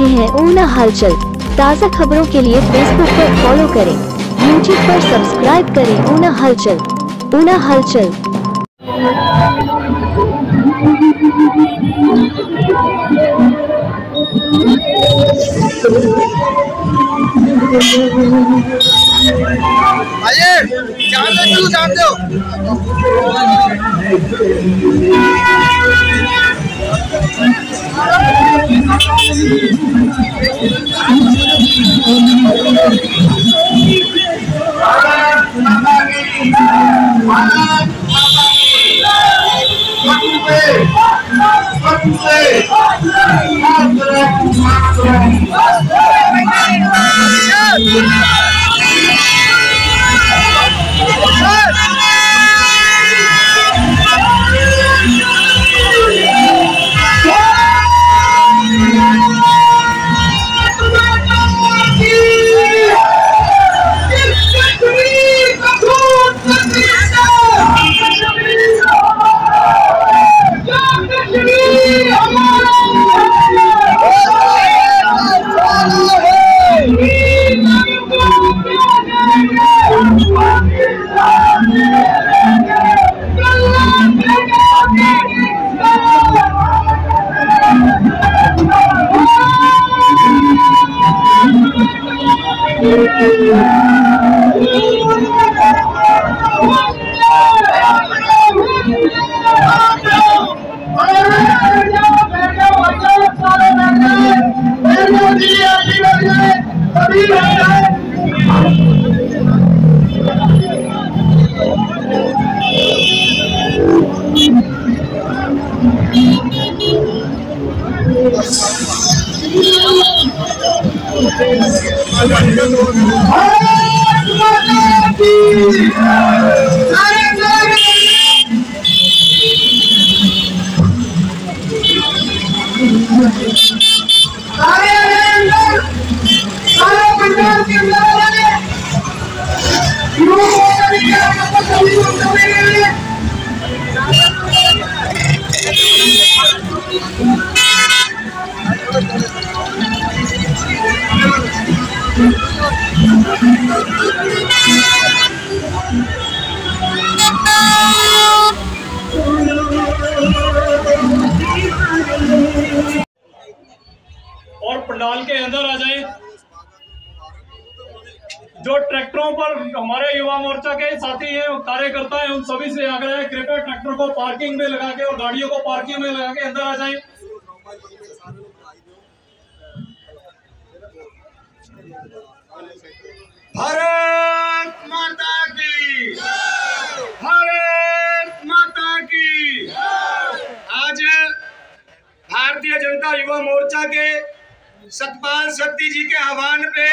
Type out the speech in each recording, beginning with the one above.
रहे हैं ऊना हलचल। ताज़ा खबरों के लिए फेसबुक पर फॉलो करें, यूट्यूब पर सब्सक्राइब करें ऊना हलचल। ऊना हलचल। आइए जान दो और पंडाल के अंदर आ जाएं। जो ट्रैक्टरों पर हमारे युवा मोर्चा के साथी हैं, कार्यकर्ता हैं, उन सभी से आग्रह है कृपया ट्रैक्टर को पार्किंग में लगा के और गाड़ियों को पार्किंग में लगा के अंदर आ जाएं। भारत माता की, भारत माता की। आज भारतीय जनता युवा मोर्चा के सतपाल सत्ती जी के आह्वान पे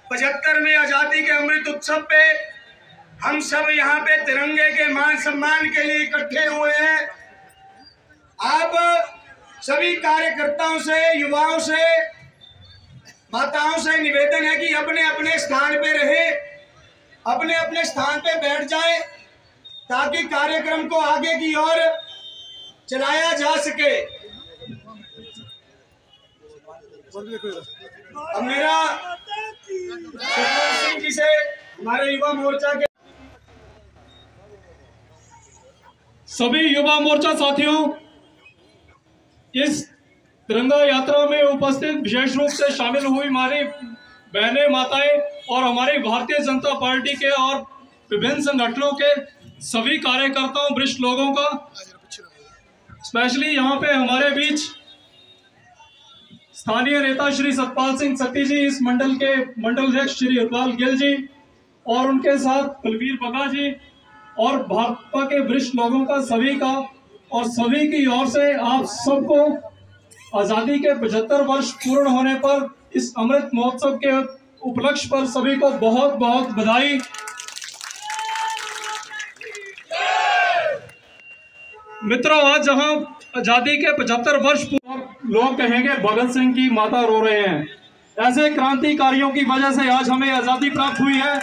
75वें आजादी के अमृत उत्सव पे हम सब यहाँ पे तिरंगे के मान सम्मान के लिए इकट्ठे हुए हैं। आप सभी कार्यकर्ताओं से, युवाओं से, माताओं से निवेदन है कि अपने अपने स्थान पे रहे, अपने अपने स्थान पे बैठ जाए ताकि कार्यक्रम को आगे की ओर चलाया जा सके। अब मेरा सिंह जी से, हमारे युवा मोर्चा के सभी युवा मोर्चा साथियों, इस तिरंगा यात्रा में उपस्थित विशेष रूप से शामिल हुई हमारी बहनें, माताएं और हमारी भारतीय जनता पार्टी के और विभिन्न संगठनों के सभी कार्यकर्ताओं, वरिष्ठ लोगों का, स्पेशली यहाँ पे हमारे बीच स्थानीय नेता श्री सतपाल सिंह सत्ती जी, इस मंडल के मंडल अध्यक्ष श्री हरपाल गिल जी और उनके साथ कुलवीर बगा जी और भाजपा के वरिष्ठ लोगों का, सभी का और सभी की ओर से आप सबको आजादी के 75 वर्ष पूर्ण होने पर इस अमृत महोत्सव के उपलक्ष्य पर सभी को बहुत बहुत बधाई। मित्रों, आज जहां आजादी के 75 वर्ष लोग कहेंगे भगत सिंह की माता रो रहे हैं, ऐसे क्रांतिकारियों की वजह से आज हमें आजादी प्राप्त हुई है।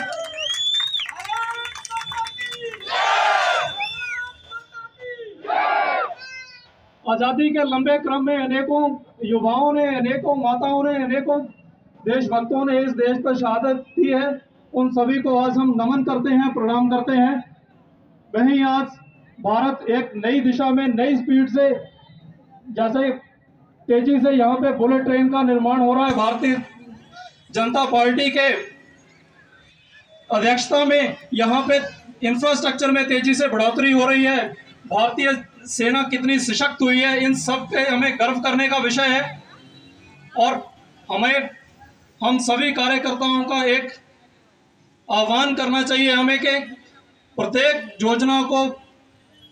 आज़ादी के लंबे क्रम में अनेकों युवाओं ने, अनेकों माताओं ने, अनेकों देशभक्तों ने इस देश पर शहादत दी है। उन सभी को आज हम नमन करते हैं, प्रणाम करते हैं। वहीं आज भारत एक नई दिशा में, नई स्पीड से, जैसे तेजी से यहाँ पे बुलेट ट्रेन का निर्माण हो रहा है। भारतीय जनता पार्टी के अध्यक्षता में यहाँ पे इंफ्रास्ट्रक्चर में तेजी से बढ़ोतरी हो रही है। भारतीय सेना कितनी सशक्त हुई है, इन सब पे हमें गर्व करने का विषय है। और हम सभी कार्यकर्ताओं का एक आह्वान करना चाहिए हमें कि प्रत्येक योजना को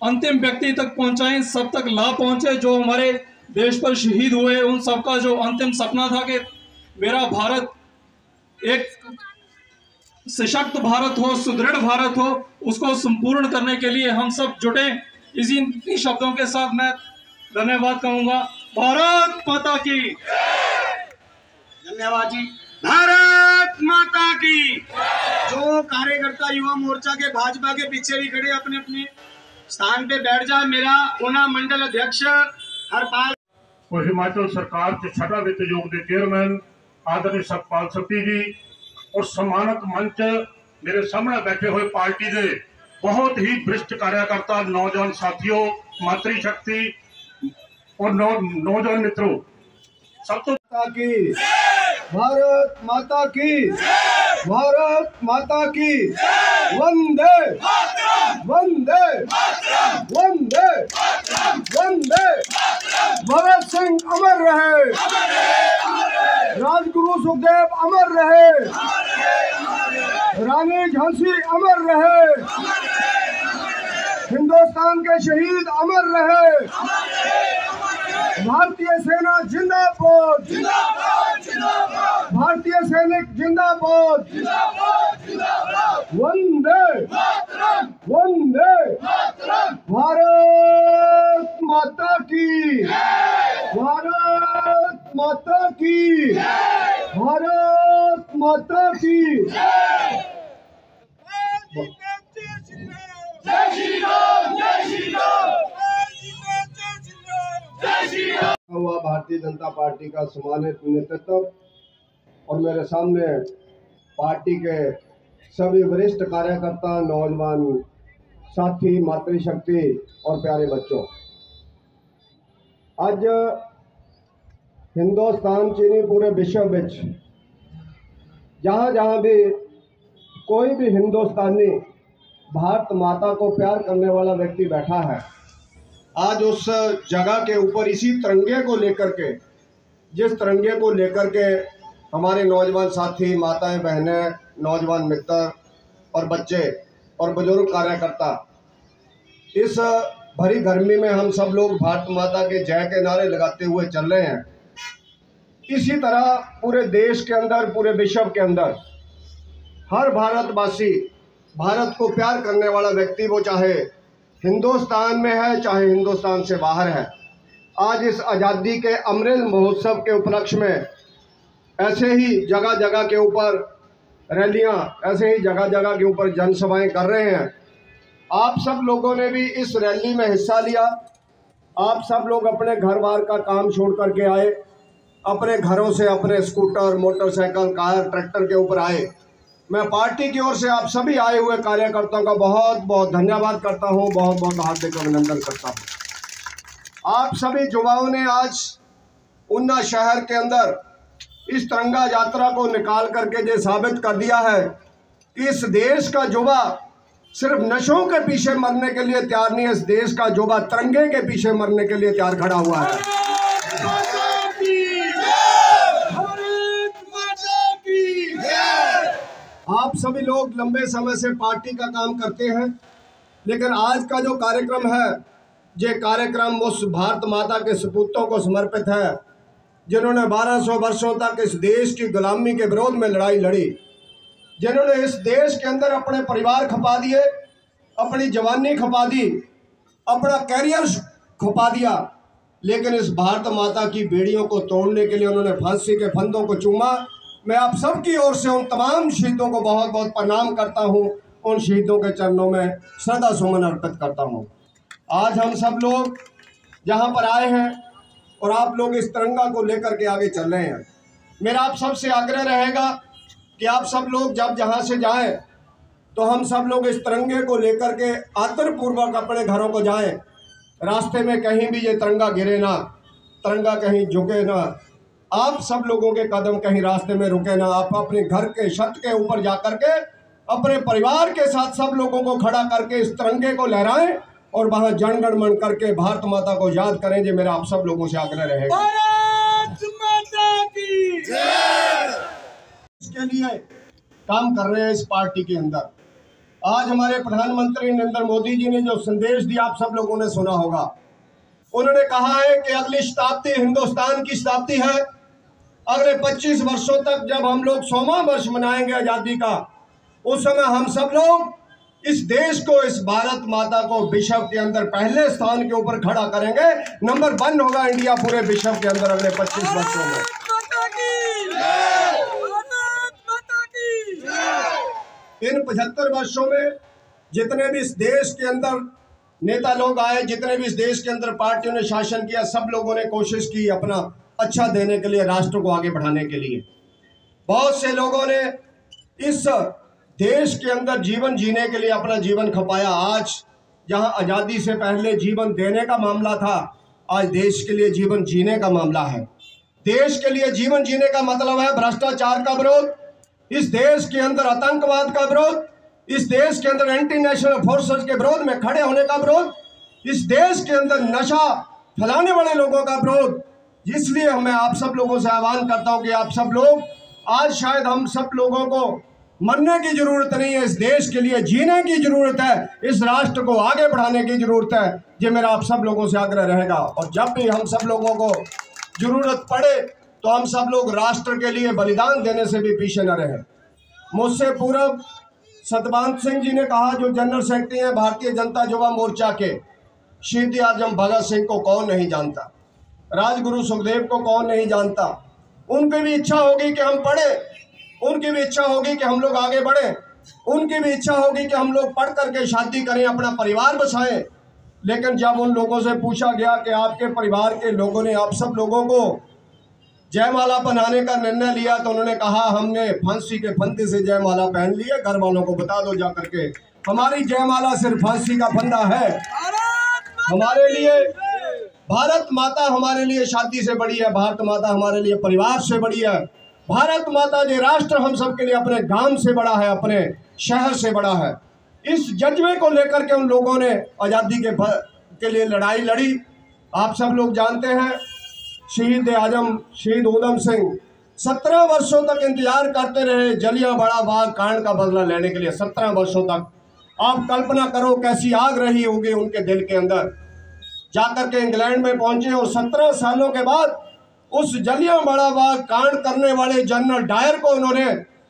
अंतिम व्यक्ति तक पहुंचाएं, सब तक लाभ पहुंचे। जो हमारे देश पर शहीद हुए, उन सबका जो अंतिम सपना था कि मेरा भारत एक सशक्त भारत हो, सुदृढ़ भारत हो, उसको संपूर्ण करने के लिए हम सब जुटे। इसी शब्दों के साथ मैं धन्यवाद कहूंगा। भारत माता की धन्यवाद जी। भारत माता की। जो कार्यकर्ता युवा मोर्चा के भाजपा के पीछे भी खड़े, अपने अपने स्थान पे बैठ जाए। मेरा ऊना मंडल अध्यक्ष हरपाल और हिमाचल सरकार के छठा वित्त आयोग के चेयरमैन आदरणीय सतपाल सत्ती जी और सम्मानक मंच मेरे सामने बैठे हुए पार्टी के बहुत ही वरिष्ठ कार्यकर्ता, नौजवान साथियों, मातृशक्ति और नौजवान मित्रों, सब तो की भारत माता की, भारत माता की। वंदे वंदे वंदे वंदे। भगत सिंह अमर रहे, राजगुरु सुखदेव अमर रहे, रानी झांसी अमर रहे, हिंदुस्तान के शहीद अमर रहे, भारतीय सेना जिंदाबाद, भारतीय सैनिक जिंदाबाद। वंदे वंदे। भारत माता की, भारत माता की, भारत माता की। हुआ भारतीय जनता पार्टी का सम्मानित नेतृत्व और मेरे सामने पार्टी के सभी वरिष्ठ कार्यकर्ता, नौजवान साथी, मातृशक्ति और प्यारे बच्चों, आज हिंदुस्तान चीनी पूरे विश्व में जहाँ जहाँ भी कोई भी हिंदुस्तानी भारत माता को प्यार करने वाला व्यक्ति बैठा है, आज उस जगह के ऊपर इसी तिरंगे को लेकर के, जिस तिरंगे को लेकर के हमारे नौजवान साथी, माताएं, बहनें, नौजवान मित्र और बच्चे और बुजुर्ग कार्यकर्ता इस भरी गर्मी में हम सब लोग भारत माता के जय के नारे लगाते हुए चल रहे हैं। इसी तरह पूरे देश के अंदर, पूरे विश्व के अंदर हर भारतवासी, भारत को प्यार करने वाला व्यक्ति, वो चाहे हिंदुस्तान में है चाहे हिंदुस्तान से बाहर है, आज इस आज़ादी के अमृत महोत्सव के उपलक्ष्य में ऐसे ही जगह जगह के ऊपर रैलियां, ऐसे ही जगह जगह के ऊपर जनसभाएं कर रहे हैं। आप सब लोगों ने भी इस रैली में हिस्सा लिया। आप सब लोग अपने घर बार का काम छोड़ करके आए, अपने घरों से अपने स्कूटर, मोटरसाइकिल, कार, ट्रैक्टर के ऊपर आए। मैं पार्टी की ओर से आप सभी आए हुए कार्यकर्ताओं का बहुत बहुत धन्यवाद करता हूं, बहुत बहुत हार्दिक अभिनंदन करता हूं। आप सभी युवाओं ने आज ऊना शहर के अंदर इस तिरंगा यात्रा को निकाल करके ये साबित कर दिया है कि इस देश का युवा सिर्फ नशों के पीछे मरने के लिए तैयार नहीं है, इस देश का युवा तिरंगे के पीछे मरने के लिए तैयार खड़ा हुआ है। आप सभी लोग लंबे समय से पार्टी का काम करते हैं, लेकिन आज का जो कार्यक्रम है, ये कार्यक्रम उस भारत माता के सपूतों को समर्पित है जिन्होंने 1200 वर्षों तक इस देश की गुलामी के विरोध में लड़ाई लड़ी, जिन्होंने इस देश के अंदर अपने परिवार खपा दिए, अपनी जवानी खपा दी, अपना कैरियर खपा दिया, लेकिन इस भारत माता की बेड़ियों को तोड़ने के लिए उन्होंने फांसी के फंदों को चूमा। मैं आप सब की ओर से उन तमाम शहीदों को बहुत बहुत प्रणाम करता हूं, उन शहीदों के चरणों में श्रद्धा सुमन अर्पित करता हूं। आज हम सब लोग जहाँ पर आए हैं और आप लोग इस तिरंगा को लेकर के आगे चल रहे हैं। मेरा आप सबसे आग्रह रहेगा कि आप सब लोग जब जहाँ से जाएं तो हम सब लोग इस तिरंगे को लेकर के आदरपूर्वक अपने घरों को जाएं। रास्ते में कहीं भी ये तिरंगा गिरे ना, तिरंगा कहीं झुके ना, आप सब लोगों के कदम कहीं रास्ते में रुके ना। आप अपने घर के छत के ऊपर जा कर के अपने परिवार के साथ सब लोगों को खड़ा करके इस तिरंगे को लहराएं और वहाँ जनगण मन करके भारत माता को याद करें। जो मेरा आप सब लोगों से आग्रह रहेगा। भारत माता की जय। इसके लिए काम कर रहे हैं इस पार्टी के अंदर। आज हमारे प्रधानमंत्री नरेंद्र मोदी जी ने जो संदेश दिया आप सब लोगों ने सुना होगा। उन्होंने कहा है कि अगली शताब्दी हिंदुस्तान की शताब्दी है। अगले 25 वर्षों तक जब हम लोग 100वां वर्ष मनाएंगे आज़ादी का, उस समय हम सब लोग इस देश को, इस भारत माता को विश्व के अंदर पहले स्थान के ऊपर खड़ा करेंगे। नंबर 1 होगा इंडिया पूरे विश्व के अंदर अगले 25 वर्षों में। इन 75 वर्षों में जितने भी इस देश के अंदर नेता लोग आए, जितने भी इस देश के अंदर पार्टियों ने शासन किया, सब लोगों ने कोशिश की अपना अच्छा देने के लिए, राष्ट्र को आगे बढ़ाने के लिए। बहुत से लोगों ने इस देश के अंदर जीवन जीने के लिए अपना जीवन खपाया। आज जहां आज़ादी से पहले जीवन देने का मामला था, आज देश के लिए जीवन जीने का मामला है। देश के लिए जीवन जीने का मतलब है भ्रष्टाचार का विरोध, इस देश के अंदर आतंकवाद का विरोध, इस देश के अंदर एंटी नेशनल फोर्सेस के विरोध में खड़े होने का विरोध, इस देश के अंदर नशा फैलाने वाले लोगों का विरोध। इसलिए मैं आप सब लोगों से आह्वान करता हूं कि आप सब लोग, आज शायद हम सब लोगों को मरने की जरूरत नहीं है, इस देश के लिए जीने की जरूरत है, इस राष्ट्र को आगे बढ़ाने की जरूरत है। ये मेरा आप सब लोगों से आग्रह रहेगा। और जब भी हम सब लोगों को जरूरत पड़े तो हम सब लोग राष्ट्र के लिए बलिदान देने से भी पीछे न रहें। मुझसे पूर्व सतवंत सिंह जी ने कहा, जो जनरल सेक्रेटरी हैं भारतीय जनता युवा मोर्चा के, शहीद आजम भगत सिंह को कौन नहीं जानता, राजगुरु सुखदेव को कौन नहीं जानता। उनकी भी इच्छा होगी कि हम पढ़ें, उनकी भी इच्छा होगी कि हम लोग आगे बढ़ें, उनकी भी इच्छा होगी कि हम लोग पढ़ करके शादी करें, अपना परिवार बसाएं। लेकिन जब उन लोगों से पूछा गया कि आपके परिवार के लोगों ने आप सब लोगों को जयमाला पहनाने का निर्णय लिया, तो उन्होंने कहा हमने फांसी के फंदे से जयमाला पहन ली है, घर वालों को बता दो जाकर के हमारी जयमाला सिर्फ फांसी का फंदा है। हमारे लिए भारत माता हमारे लिए शादी से बड़ी है, भारत माता हमारे लिए परिवार से बड़ी है, भारत माता ये राष्ट्र हम सब के लिए अपने गांव से बड़ा है, अपने शहर से बड़ा है। इस जज्बे को लेकर के उन लोगों ने आज़ादी के लिए लड़ाई लड़ी। आप सब लोग जानते हैं शहीद आजम शहीद उधम सिंह 17 वर्षों तक इंतजार करते रहे जलियांवाला बाग कांड का बदला लेने के लिए। 17 वर्षों तक आप कल्पना करो कैसी आग रही होगी उनके दिल के अंदर। जाकर के इंग्लैंड में पहुंचे और 17 सालों के बाद उस जलियांवाला बाग कांड करने वाले जनरल डायर को उन्होंने,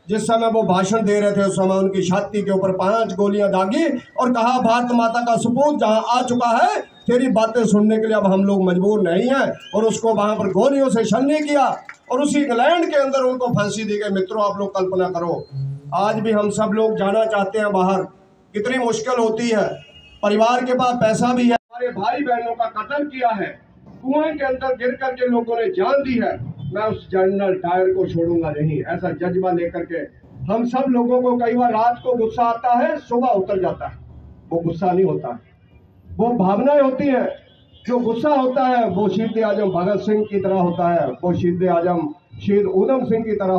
जिस समय वो भाषण दे रहे थे, उस समय उनकी छाती के ऊपर 5 गोलियां दागी और कहा भारत माता का सपूत जहां आ चुका है, तेरी बातें सुनने के लिए अब हम लोग मजबूर नहीं हैं। और उसको वहां पर गोलियों से छलनी किया और उसी इंग्लैंड के अंदर उनको फांसी दी गई। मित्रों, आप लोग कल्पना करो, आज भी हम सब लोग जाना चाहते हैं बाहर, कितनी मुश्किल होती है। परिवार के पास पैसा भी है, हमारे भाई बहनों का कत्ल किया है, कुएं के अंदर गिर करके लोगों ने जान दी है। मैं उस जनरल डायर को छोड़ूंगा नहीं। ऐसा जज्बा लेकर के हम सब लोगों को, कई बार रात को गुस्सा आता है, सुबह उतर जाता है, वो गुस्सा नहीं होता, वो भावनाएं होती हैं। जो गुस्सा होता है वो शहीद आजम भगत सिंह की तरह होता है, वो शहीद आजम शहीद उधम सिंह की तरह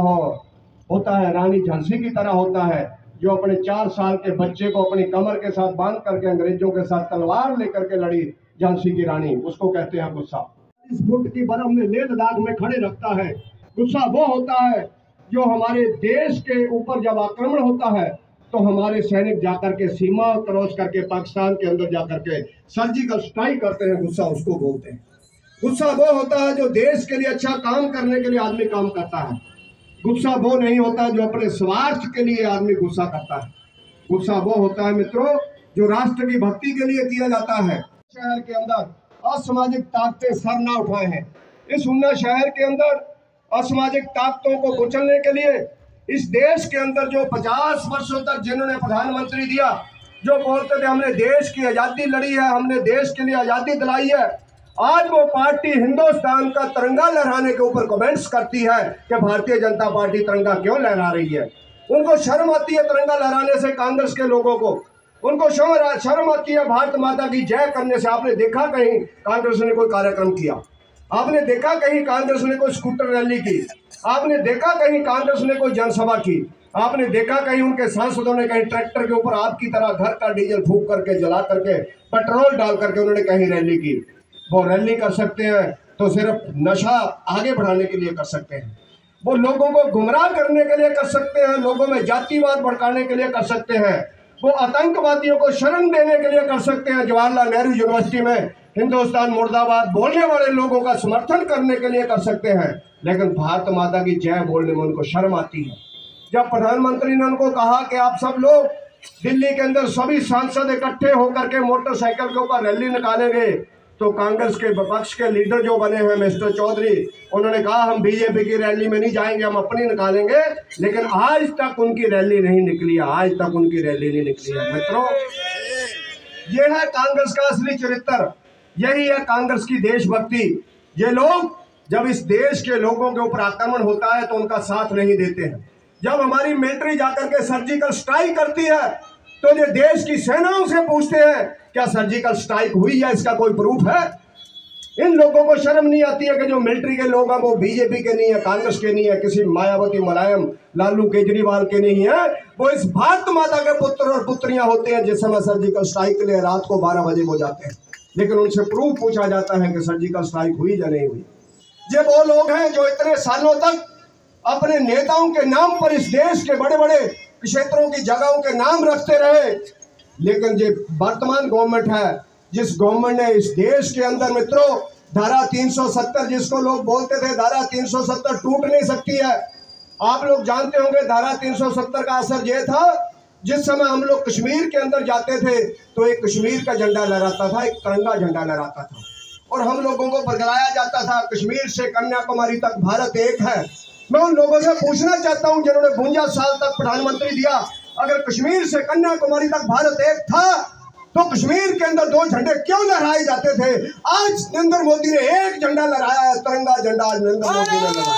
होता है, रानी झांसी की तरह होता है, जो अपने 4 साल के बच्चे को अपनी कमर के साथ बांध करके अंग्रेजों के साथ तलवार लेकर के लड़ी, झांसी की रानी, उसको कहते हैं गुस्सा। इस फुट की बर्फ में लेह लद्दाख में खड़े रखता है। गुस्सा वो होता है जो हमारे देश के ऊपर जब आक्रमण होता है तो हमारे सैनिक जाकर के सीमा क्रॉस करके पाकिस्तान के अंदर जाकर के सर्जिकल स्ट्राइक करते हैं, गुस्सा उसको बोलते हैं। गुस्सा वो होता है जो देश के लिए अच्छा काम करने के लिए आदमी काम करता है। गुस्सा वो नहीं होता जो अपने स्वार्थ के लिए आदमी गुस्सा करता है। गुस्सा वो होता है मित्रों जो राष्ट्र की भक्ति के लिए किया जाता है। शहर के अंदर असामाजिक ताकतें सर ना उठाए हैं। इस उन्ना शहर के अंदर असामाजिक ताकतों को कुचलने के लिए इस देश के अंदर जो 50 वर्षों तक जिन्होंने प्रधानमंत्री दिया, जो बोलते थे हमने देश की आज़ादी लड़ी है, हमने देश के लिए आज़ादी दिलाई है, आज वो पार्टी हिंदुस्तान का तिरंगा लहराने के ऊपर कमेंट्स करती है कि भारतीय जनता पार्टी तिरंगा क्यों लहरा रही है। उनको शर्म आती है तिरंगा लहराने से, कांग्रेस के लोगों को उनको शर्म आती है भारत माता की जय करने से। आपने देखा कहीं कांग्रेस ने कोई कार्यक्रम किया? आपने देखा कहीं कांग्रेस ने कोई स्कूटर रैली की? आपने देखा कहीं कांग्रेस ने कोई जनसभा की? आपने देखा कहीं उनके सांसदों ने कहीं ट्रैक्टर के ऊपर आपकी तरह घर का डीजल फूंक करके, जला करके, पेट्रोल डाल करके उन्होंने कहीं रैली की? वो रैली कर सकते हैं तो सिर्फ नशा आगे बढ़ाने के लिए कर सकते हैं, वो लोगों को गुमराह करने के लिए कर सकते हैं, लोगों में जातिवाद भड़काने के लिए कर सकते हैं, वो आतंकवादियों को शरण देने के लिए कर सकते हैं, जवाहरलाल नेहरू यूनिवर्सिटी में हिंदुस्तान मुर्दाबाद बोलने वाले लोगों का समर्थन करने के लिए कर सकते हैं, लेकिन भारत माता की जय बोलने में उनको शर्म आती है। जब प्रधानमंत्री ने उनको कहा कि आप सब लोग दिल्ली के अंदर सभी सांसद इकट्ठे होकर के मोटरसाइकिल के ऊपर रैली निकालेंगे, तो कांग्रेस के विपक्ष के लीडर जो बने हैं मिस्टर चौधरी, उन्होंने कहा हम बीजेपी की रैली में नहीं जाएंगे, हम अपनी निकालेंगे। लेकिन आज तक उनकी रैली नहीं निकली है, आज तक उनकी रैली नहीं निकली है। मित्रों, ये है कांग्रेस का असली चरित्र, यही है कांग्रेस की देशभक्ति। ये लोग जब इस देश के लोगों के ऊपर आक्रमण होता है तो उनका साथ नहीं देते हैं। जब हमारी मिलिट्री जाकर के सर्जिकल स्ट्राइक करती है तो ये देश की सेनाओं से पूछते हैं क्या सर्जिकल स्ट्राइक हुई है, इसका कोई प्रूफ है? इन लोगों को शर्म नहीं आती है कि जो मिलिट्री के लोग हैं वो बीजेपी के नहीं है, कांग्रेस के नहीं है, किसी मायावती, मुलायम, लालू, केजरीवाल के नहीं है, वो इस भारत माता के पुत्र और पुत्रियां होते हैं। जिस समय सर्जिकल स्ट्राइक के लिए रात को 12 बजे वो जाते हैं, लेकिन उनसे प्रूफ पूछा जाता है कि सर्जिकल स्ट्राइक हुई या नहीं हुई। ये वो लोग हैं जो इतने सालों तक अपने नेताओं के नाम पर इस देश के बड़े बड़े क्षेत्रों की जगहों के नाम रखते रहे, लेकिन जो वर्तमान गवर्नमेंट है, जिस गवर्नमेंट ने इस देश के अंदर मित्रों धारा 370, जिसको लोग बोलते थे धारा 370 टूट नहीं सकती है, आप लोग जानते होंगे धारा 370 का असर यह था, जिस समय हम लोग कश्मीर के अंदर जाते थे तो एक कश्मीर का झंडा लहराता था, एक तिरंगा झंडा लहराता था, और हम लोगों को बतलाया जाता था कश्मीर से कन्याकुमारी तक भारत एक है। मैं उन लोगों से पूछना चाहता हूं जिन्होंने 52 साल तक प्रधानमंत्री दिया, अगर कश्मीर से कन्याकुमारी तक भारत एक था तो कश्मीर के अंदर 2 झंडे क्यों लहराए जाते थे? आज नरेंद्र मोदी ने एक झंडा लहराया है, तिरंगा झंडा आज नरेंद्र मोदी ने लहराया।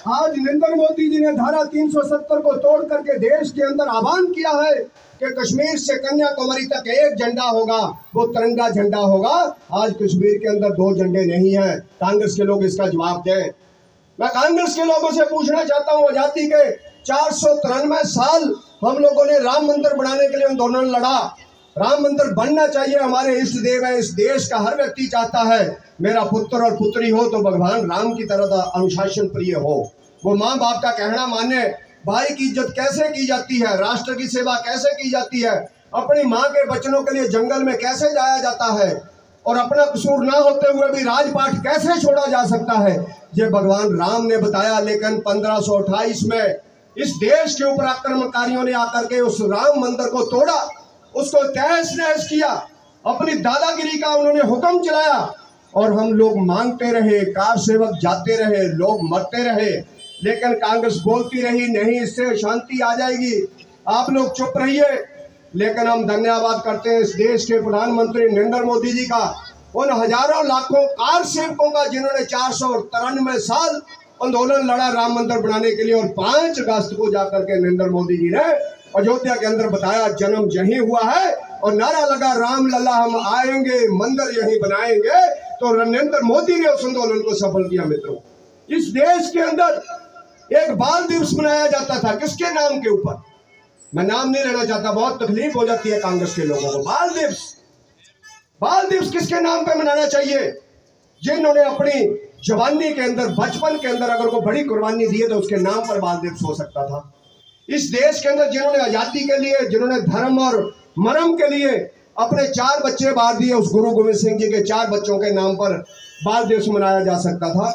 आज नरेंद्र मोदी जी ने धारा 370 को तोड़ करके देश के अंदर आह्वान किया है कि कश्मीर से कन्याकुमारी तक एक झंडा होगा, वो तिरंगा झंडा होगा। आज कश्मीर के अंदर 2 झंडे नहीं है। कांग्रेस के लोग इसका जवाब दें। मैं कांग्रेस के लोगों से पूछना चाहता हूँ, आजादी के 493 साल हम लोगों ने राम मंदिर बनाने के लिए आंदोलन लड़ा। राम मंदिर बनना चाहिए, हमारे इष्ट देव है, इस देश का हर व्यक्ति चाहता है मेरा पुत्र और पुत्री हो तो भगवान राम की तरह अनुशासन प्रिय हो, वो माँ बाप का कहना माने, भाई की इज्जत कैसे की जाती है, राष्ट्र की सेवा कैसे की जाती है, अपनी माँ के बच्चों के लिए जंगल में कैसे जाया जाता है, और अपना कसूर ना होते हुए भी राजपाट कैसे छोड़ा जा सकता है, ये भगवान राम ने बताया। लेकिन 1528 में इस देश के ऊपर आक्रमणकारियों ने आकर के उस राम मंदिर को तोड़ा, उसको तहस नहस किया, अपनी दादागिरी का उन्होंने हुक्म चलाया, और हम लोग मांगते रहे, कार सेवक जाते रहे, लोग मरते रहे, लेकिन कांग्रेस बोलती रही नहीं इससे शांति आ जाएगी, आप लोग चुप रहिए। लेकिन हम धन्यवाद करते हैं इस देश के प्रधानमंत्री नरेंद्र मोदी जी का, उन हजारों लाखों कार सेवकों का जिन्होंने 493 साल आंदोलन लड़ा राम मंदिर बनाने के लिए, और 5 अगस्त को जाकर के नरेंद्र मोदी जी ने अयोध्या के अंदर बताया जन्म यहीं हुआ है, और नारा लगा राम लला हम आएंगे, मंदिर यहीं बनाएंगे। तो नरेंद्र मोदी ने उस आंदोलन को सफल किया। मित्रों, इस देश के अंदर एक बाल दिवस मनाया जाता था, किसके नाम के ऊपर? मैं नाम नहीं लेना चाहता, बहुत तकलीफ हो जाती है कांग्रेस के लोगों को। बाल दिवस किसके नाम पे मनाना चाहिए? जिन्होंने अपनी जवानी के अंदर, बचपन के अंदर अगर कोई बड़ी कुर्बानी दी है तो उसके नाम पर बाल दिवस हो सकता था। इस देश के अंदर जिन्होंने आजादी के लिए, जिन्होंने धर्म और मरम के लिए अपने 4 बच्चे बार दिए, उस गुरु गोविंद सिंह जी के 4 बच्चों के नाम पर बाल दिवस मनाया जा सकता था।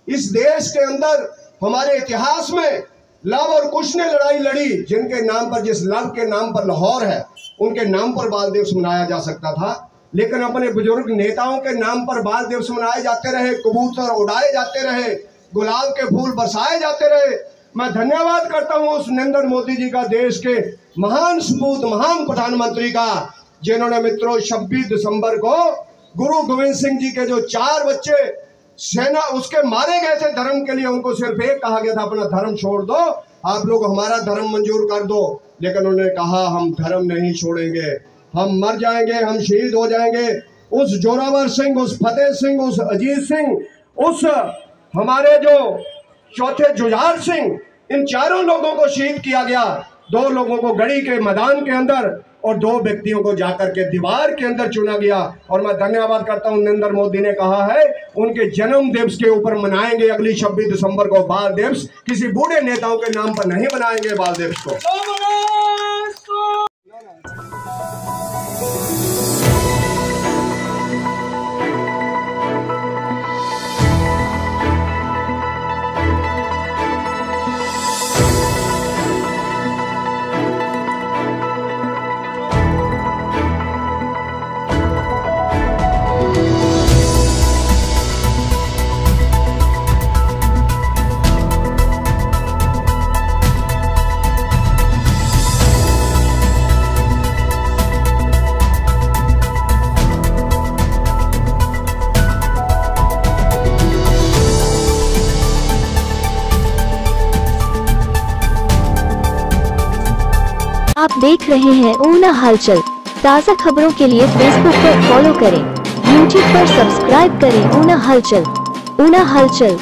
इस देश के अंदर हमारे इतिहास में लव और कुश ने लड़ाई लड़ी, जिनके नाम पर, जिस लव के नाम पर लाहौर है, उनके नाम पर बाल दिवस मनाया जा सकता था। लेकिन अपने बुजुर्ग नेताओं के नाम पर बाल दिवस मनाए जाते रहे, कबूतर उड़ाए जाते रहे, गुलाब के फूल बरसाए जाते रहे, मैं धन्यवाद करता हूं उस नरेंद्र मोदी जी का, देश के महान सपूत, महान प्रधानमंत्री का, जिन्होंने मित्रों 26 दिसंबर को गुरु गोविंद सिंह जी के जो 4 बच्चे सेना उसके मारे गए थे धर्म के लिए, उनको सिर्फ एक कहा गया था अपना धर्म छोड़ दो, आप लोग हमारा धर्म मंजूर कर दो। लेकिन उन्होंने कहा हम धर्म नहीं छोड़ेंगे, हम मर जाएंगे, हम शहीद हो जाएंगे। उस जोरावर सिंह, उस फतेह सिंह, उस अजीत सिंह, उस हमारे जो चौथे जुझार सिंह, इन चारों लोगों को शहीद किया गया। 2 लोगों को गढ़ी के मैदान के अंदर और 2 व्यक्तियों को जाकर के दीवार के अंदर चुना गया। और मैं धन्यवाद करता हूं, नरेंद्र मोदी ने कहा है उनके जन्म दिवस के ऊपर मनाएंगे अगली 26 दिसंबर को बाल दिवस, किसी बूढ़े नेताओं के नाम पर नहीं बनाएंगे बाल दिवस को। आप देख रहे हैं ऊना हलचल। ताज़ा खबरों के लिए फेसबुक पर फॉलो करें, यूट्यूब पर सब्सक्राइब करें ऊना हलचल। ऊना हलचल।